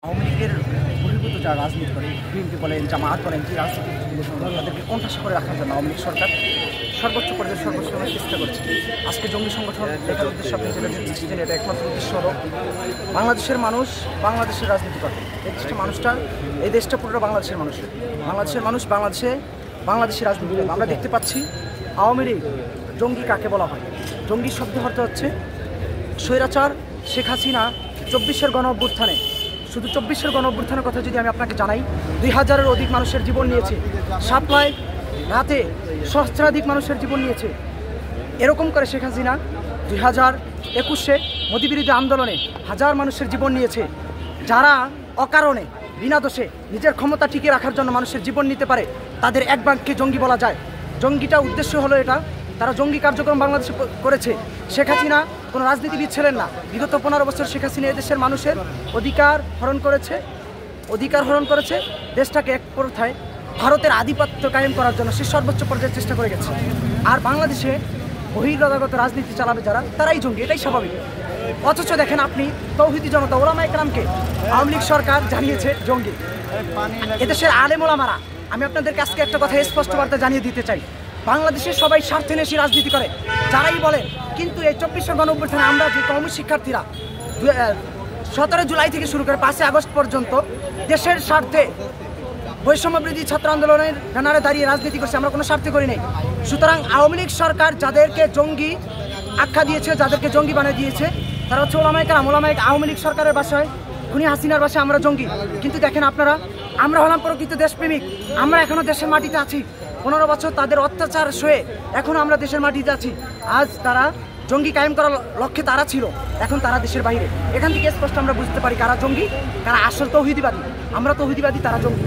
আওয়ামী লীগের বহির্ভূত যারা রাজনীতি করে, বিএনপি বলেন, জামায়াত বলেন, যে রাজনীতিগুলো তাদেরকে কণ্ঠাসা করে রাখার জন্য আওয়ামী লীগ সরকার সর্বোচ্চ পর্যায়ে সর্বোচ্চ চেষ্টা করছে। আজকে জঙ্গি সংগঠন এটার উদ্দেশ্য আপনি যেটা দেখছেন, এটা একমাত্র উদ্দেশ্য হলো বাংলাদেশের মানুষ বাংলাদেশের রাজনীতি করে। এই দেশটা পুরো বাংলাদেশের মানুষের, বাংলাদেশের রাজনীতি করে। আমরা দেখতে পাচ্ছি আওয়ামী লীগ জঙ্গি কাকে বলা হয়। জঙ্গি শব্দ অর্থ হচ্ছে স্বৈরাচার শেখ হাসিনা 24-এর গণ-অভ্যুত্থানে, শুধু 24-এর গণ-অভ্যুত্থানের কথা যদি আমি আপনাকে জানাই, 2000-এর অধিক মানুষের জীবন নিয়েছে। সাপ্লাই রাতে সহস্রাধিক মানুষের জীবন নিয়েছে। এরকম করে শেখ হাসিনা 2021-এ মোদিবিরোধী আন্দোলনে হাজার মানুষের জীবন নিয়েছে। যারা অকারণে বিনা দোষে নিজের ক্ষমতা টিকিয়ে রাখার জন্য মানুষের জীবন নিতে পারে, তাদের এক বাক্যে জঙ্গি বলা যায়। জঙ্গিটা উদ্দেশ্য হলো এটা, তারা জঙ্গি কার্যক্রম বাংলাদেশে করেছে। শেখ হাসিনা কোনো রাজনীতিবিদ ছিলেন না। বিগত 15 বছর শেখ হাসিনা এদেশের মানুষের অধিকার হরণ করেছে, দেশটাকে এক প্রথায় ভারতের আধিপত্য কায়েম করার জন্য সে সর্বোচ্চ পর্যায়ে চেষ্টা করে গেছে। আর বাংলাদেশে বহিরাগত রাজনীতি চালাবে যারা, তারাই জঙ্গি, এটাই স্বাভাবিক। অথচ দেখেন আপনি, তৌহিদি জনতা ওলামায়ে কেরামকে আওয়ামী লীগ সরকার জানিয়েছে জঙ্গি। এদেশের আলেম ওলামারা, আমি আপনাদেরকে আজকে একটা কথা স্পষ্ট বার্তা জানিয়ে দিতে চাই, বাংলাদেশের সবাই স্বার্থন্বেষী রাজনীতি করে, যারাই বলেন। কিন্তু এই 24-এর গণ-অভ্যুত্থানে আমরা যে কওমি শিক্ষার্থীরা 17 জুলাই থেকে শুরু করে 5 আগস্ট পর্যন্ত দেশের স্বার্থে বৈষম্যবিরোধী ছাত্র আন্দোলনের ব্যানারে দাঁড়িয়ে রাজনীতি করছে, আমরা কোনো স্বার্থে করি নাই। সুতরাং আওয়ামী লীগ সরকার যাদেরকে জঙ্গি আখ্যা দিয়েছে, যাদেরকে জঙ্গি বানিয়ে দিয়েছে, তারা হচ্ছে ওলামায়ে কেরাম। আওয়ামী লীগ সরকারের ভাষায়, খুনি হাসিনার ভাষায় আমরা জঙ্গি। কিন্তু দেখেন আপনারা, আমরা হলাম প্রকৃত দেশপ্রেমিক, আমরা এখনো দেশের মাটিতে আছি। 15 বছর তাদের অত্যাচার সয়ে এখনো আমরা দেশের মাটিতে আছি। আজ তারা জঙ্গি কায়েম করার লক্ষ্যে তারা ছিল, এখন তারা দেশের বাইরে। এখান থেকে স্পষ্ট আমরা বুঝতে পারি কারা জঙ্গি, কারা আসল তৌহিদিবাদী। আমরা তৌহিদিবাদী, তারা জঙ্গি।